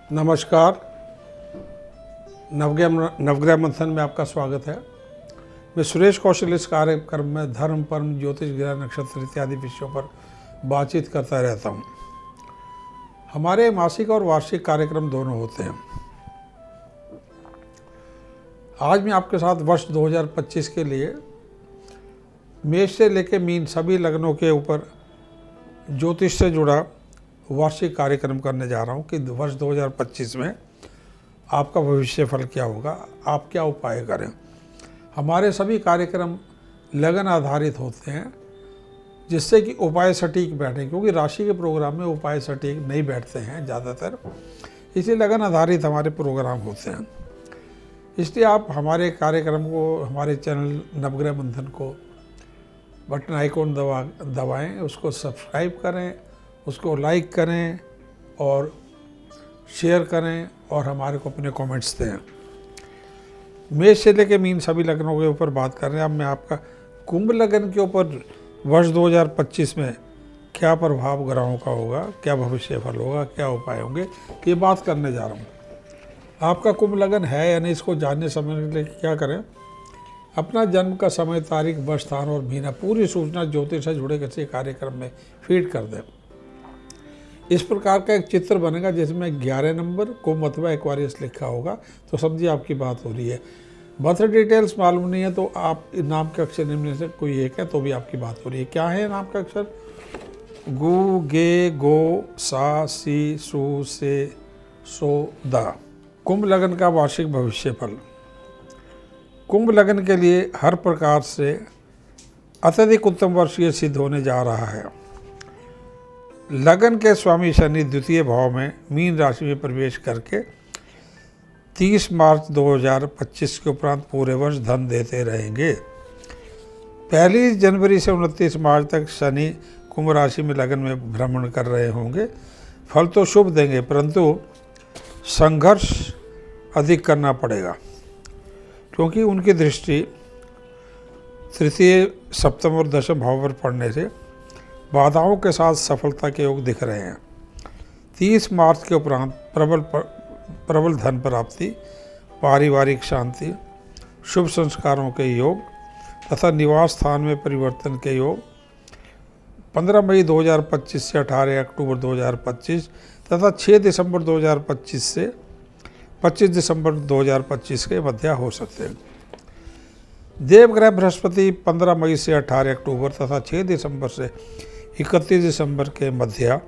नमस्कार। नवग्रह मंथन में आपका स्वागत है। मैं सुरेश कौशल इस कार्यक्रम में धर्म, परम, ज्योतिष, ग्रह, नक्षत्र इत्यादि विषयों पर बातचीत करता रहता हूँ। हमारे मासिक और वार्षिक कार्यक्रम दोनों होते हैं। आज मैं आपके साथ वर्ष 2025 के लिए मेष से लेकर मीन सभी लग्नों के ऊपर ज्योतिष से जुड़ा वार्षिक कार्यक्रम करने जा रहा हूँ कि वर्ष 2025 में आपका भविष्य फल क्या होगा, आप क्या उपाय करें। हमारे सभी कार्यक्रम लगन आधारित होते हैं जिससे कि उपाय सटीक बैठे, क्योंकि राशि के प्रोग्राम में उपाय सटीक नहीं बैठते हैं ज़्यादातर, इसलिए लगन आधारित हमारे प्रोग्राम होते हैं। इसलिए आप हमारे कार्यक्रम को, हमारे चैनल नवग्रह मंथन को बटन आइकॉन दबाएं, उसको सब्सक्राइब करें, उसको लाइक करें और शेयर करें और हमारे को अपने कमेंट्स दें। मेष से लेकर मीन सभी लग्नों के ऊपर बात कर रहे हैं। अब मैं आपका कुंभ लग्न के ऊपर वर्ष 2025 में क्या प्रभाव ग्रहों का होगा, क्या भविष्य फल होगा, क्या उपाय होंगे, ये बात करने जा रहा हूँ। आपका कुंभ लग्न है या नहीं, इसको जानने समझने के लिए क्या करें, अपना जन्म का समय, तारीख, वर्ष, स्थान और महीना पूरी सूचना ज्योतिष से जुड़े किसी कार्यक्रम में फीड कर दें। इस प्रकार का एक चित्र बनेगा जिसमें 11 नंबर कुंभ अथवा एक्वारियस लिखा होगा, तो समझिए आपकी बात हो रही है। बर्थ डिटेल्स मालूम नहीं है तो आप नाम के अक्षर निम्न से कोई एक है तो भी आपकी बात हो रही है। क्या है नाम का अक्षर? गु, गे, गो, सा, सी, सु, से, सो, दा। कुंभ लग्न का वार्षिक भविष्य फल। कुंभ लग्न के लिए हर प्रकार से अत्यधिक उत्तम वर्ष ये सिद्ध होने जा रहा है। लगन के स्वामी शनि द्वितीय भाव में मीन राशि में प्रवेश करके 30 मार्च 2025 के उपरांत पूरे वर्ष धन देते रहेंगे। 1 जनवरी से 29 मार्च तक शनि कुंभ राशि में लगन में भ्रमण कर रहे होंगे। फल तो शुभ देंगे परंतु संघर्ष अधिक करना पड़ेगा, क्योंकि उनकी दृष्टि तृतीय, सप्तम और दशम भाव पर पड़ने से बाधाओं के साथ सफलता के योग दिख रहे हैं। 30 मार्च के उपरांत प्रबल धन प्राप्ति, पारिवारिक शांति, शुभ संस्कारों के योग तथा निवास स्थान में परिवर्तन के योग 15 मई 2025 से 18 अक्टूबर 2025 तथा 6 दिसंबर 2025 से 25 दिसंबर 2025 के मध्य हो सकते हैं। देवग्रह बृहस्पति 15 मई से 18 अक्टूबर तथा 6 दिसंबर से 31 दिसंबर के मध्य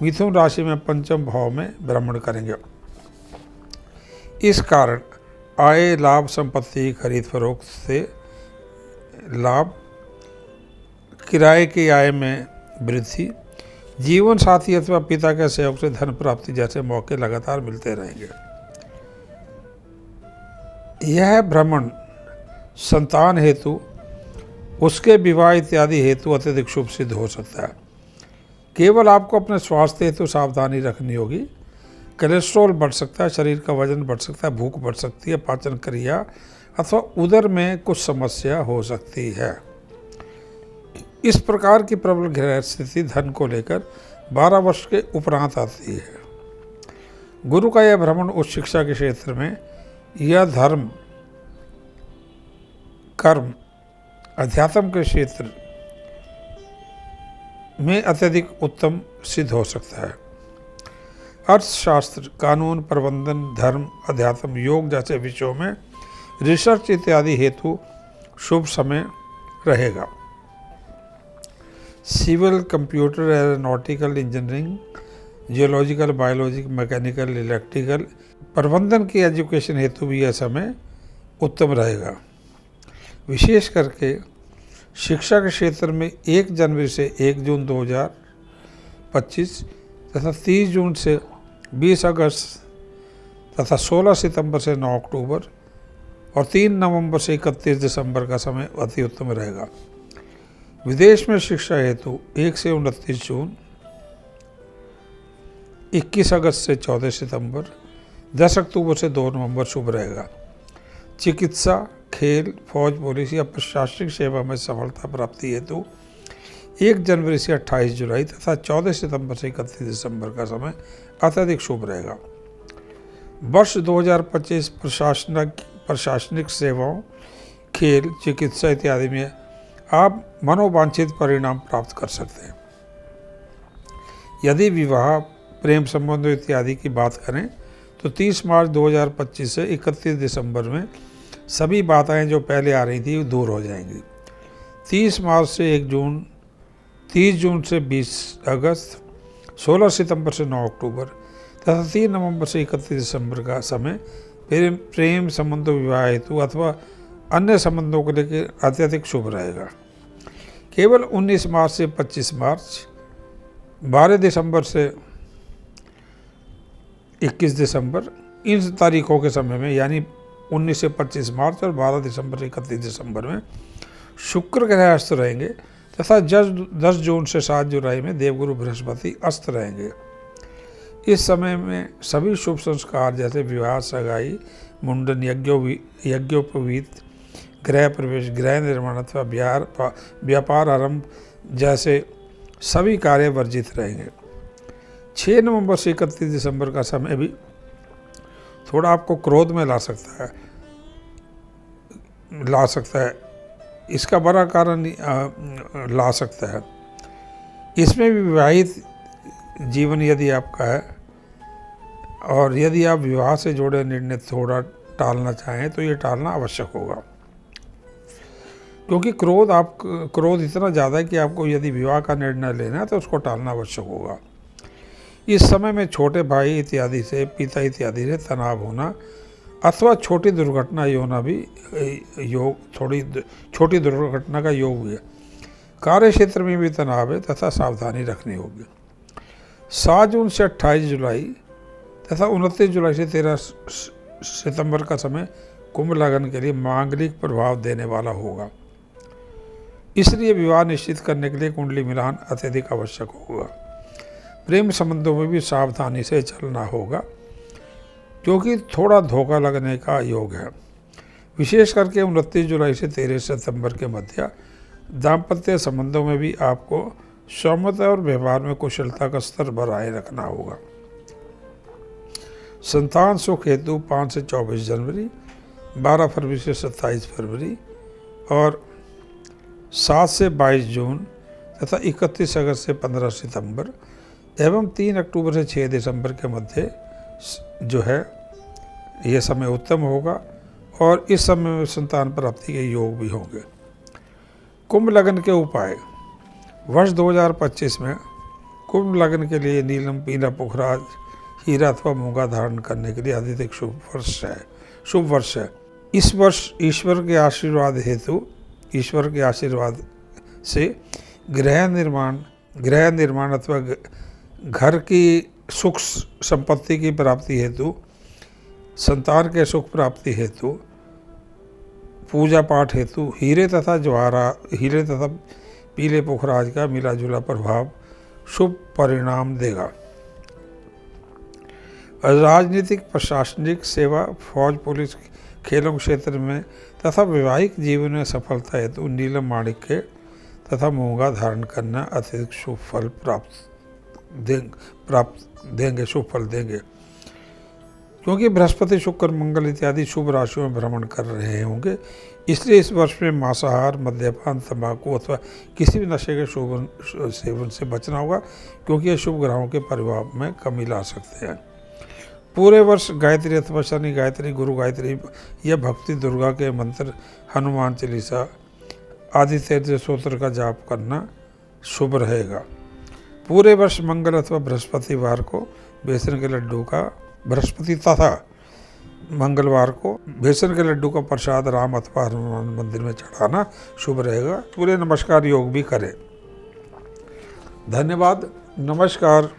मिथुन राशि में पंचम भाव में भ्रमण करेंगे। इस कारण आय, लाभ, संपत्ति, खरीद फरोख्त से लाभ, किराए की आय में वृद्धि, जीवन साथी अथवा पिता के सहयोग से धन प्राप्ति जैसे मौके लगातार मिलते रहेंगे। यह भ्रमण संतान हेतु, उसके विवाह इत्यादि हेतु अत्यधिक शुभ सिद्ध हो सकता है। केवल आपको अपने स्वास्थ्य हेतु सावधानी रखनी होगी। कोलेस्ट्रॉल बढ़ सकता है, शरीर का वजन बढ़ सकता है, भूख बढ़ सकती है, पाचन क्रिया अथवा उदर में कुछ समस्या हो सकती है। इस प्रकार की प्रबल ग्रह स्थिति धन को लेकर 12 वर्ष के उपरांत आती है। गुरु का यह भ्रमण उच्च शिक्षा के क्षेत्र में या धर्म, कर्म, अध्यात्म के क्षेत्र में अत्यधिक उत्तम सिद्ध हो सकता है। अर्थशास्त्र, कानून, प्रबंधन, धर्म, अध्यात्म, योग जैसे विषयों में रिसर्च इत्यादि हेतु शुभ समय रहेगा। Civil, computer, aeronautical, engineering, geological, biological, mechanical, electrical, प्रबंधन की एजुकेशन हेतु भी यह समय उत्तम रहेगा। विशेष करके शिक्षा के क्षेत्र में 1 जनवरी से 1 जून 2025 तथा 30 जून से 20 अगस्त तथा 16 सितंबर से 9 अक्टूबर और 3 नवंबर से 31 दिसंबर का समय अति उत्तम रहेगा। विदेश में शिक्षा हेतु 1 से 29 जून, 21 अगस्त से 14 सितंबर, 10 अक्टूबर से 2 नवंबर शुभ रहेगा। चिकित्सा, खेल, फौज, पुलिस या प्रशासनिक सेवा में सफलता प्राप्ति हेतु 1 जनवरी से 28 जुलाई तथा 14 सितंबर से 31 दिसंबर का समय अत्यधिक शुभ रहेगा। वर्ष 2025 प्रशासनिक सेवाओं, खेल, चिकित्सा इत्यादि में आप मनोवांछित परिणाम प्राप्त कर सकते हैं। यदि विवाह, प्रेम संबंध इत्यादि की बात करें तो 30 मार्च 2025 से 31 दिसंबर में सभी बाधाएं जो पहले आ रही थी दूर हो जाएंगी। 30 मार्च से 1 जून, 30 जून से 20 अगस्त, 16 सितंबर से 9 अक्टूबर तथा 3 नवंबर से 31 दिसंबर का समय प्रेम संबंधों, विवाह हेतु अथवा अन्य संबंधों को लेकर अत्यधिक शुभ रहेगा। केवल 19 मार्च से 25 मार्च, 12 दिसंबर से 21 दिसंबर, इन तारीखों के समय में यानी 19 से 25 मार्च और 12 दिसंबर से 31 दिसंबर में शुक्र ग्रह अस्त रहेंगे तथा 10 जून से 7 जुलाई में देवगुरु बृहस्पति अस्त रहेंगे। इस समय में सभी शुभ संस्कार जैसे विवाह, सगाई, मुंडन, यज्ञोपवीत, गृह प्रवेश, गृह निर्माण अथवा व्यापार आरंभ जैसे सभी कार्य वर्जित रहेंगे। 6 नवंबर से 31 दिसंबर का समय भी थोड़ा आपको क्रोध में ला सकता है। इसका बड़ा कारण ला सकता है। इसमें भी विवाहित जीवन यदि आपका है और यदि आप विवाह से जुड़े निर्णय थोड़ा टालना चाहें तो ये टालना आवश्यक होगा, क्योंकि क्रोध इतना ज़्यादा है कि आपको यदि विवाह का निर्णय लेना है तो उसको टालना आवश्यक होगा। इस समय में छोटे भाई इत्यादि से, पिता इत्यादि से तनाव होना अथवा छोटी दुर्घटना होना भी छोटी दुर्घटना का योग भी है। कार्य क्षेत्र में भी तनाव है तथा सावधानी रखनी होगी। 7 जून से 28 जुलाई तथा 29 जुलाई से 13 सितंबर का समय कुंभ लग्न के लिए मांगलिक प्रभाव देने वाला होगा। इसलिए विवाह निश्चित करने के लिए कुंडली मिलान अत्यधिक आवश्यक होगा। प्रेम संबंधों में भी सावधानी से चलना होगा, क्योंकि थोड़ा धोखा लगने का योग है। विशेष करके 29 जुलाई से 13 सितंबर के मध्य दाम्पत्य संबंधों में भी आपको सौम्यता और व्यवहार में कुशलता का स्तर बनाए रखना होगा। संतान सुख हेतु 5 से 24 जनवरी, 12 फरवरी से 27 फरवरी और 7 से 22 जून तथा 31 अगस्त से 15 सितंबर एवं 3 अक्टूबर से 6 दिसंबर के मध्य जो है ये समय उत्तम होगा और इस समय में संतान प्राप्ति के योग भी होंगे। कुंभ लग्न के उपाय। वर्ष 2025 में कुंभ लग्न के लिए नीलम, पीला, पुखराज, हीरा अथवा मूंगा धारण करने के लिए अत्यधिक शुभ वर्ष है। इस वर्ष ईश्वर के आशीर्वाद से गृह निर्माण अथवा घर की सुख संपत्ति की प्राप्ति हेतु, संतान के सुख प्राप्ति हेतु, पूजा पाठ हेतु हीरे तथा पीले पुखराज का मिला जुला प्रभाव शुभ परिणाम देगा। राजनीतिक, प्रशासनिक सेवा, फौज, पुलिस, खेलों क्षेत्र में तथा वैवाहिक जीवन में सफलता हेतु नीलम, माणिक्य तथा मूंगा धारण करना अत्यधिक शुभ फल शुभ फल देंगे। क्योंकि बृहस्पति, शुक्र, मंगल इत्यादि शुभ राशियों में भ्रमण कर रहे होंगे, इसलिए इस वर्ष में मांसाहार, मद्यपान, तंबाकू अथवा किसी भी नशे के सेवन से बचना होगा, क्योंकि ये शुभ ग्रहों के प्रभाव में कमी ला सकते हैं। पूरे वर्ष गायत्री अथवा शनि गायत्री, गुरु गायत्री या भक्ति दुर्गा के मंत्र, हनुमान चालीसा आदि तीर्थ स्तोत्र का जाप करना शुभ रहेगा। पूरे वर्ष मंगल अथवा बृहस्पतिवार को बेसन के लड्डू का, बृहस्पति तथा मंगलवार को बेसन के लड्डू का प्रसाद राम अथवा हनुमान मंदिर में चढ़ाना शुभ रहेगा। सूर्य नमस्कार योग भी करें। धन्यवाद। नमस्कार।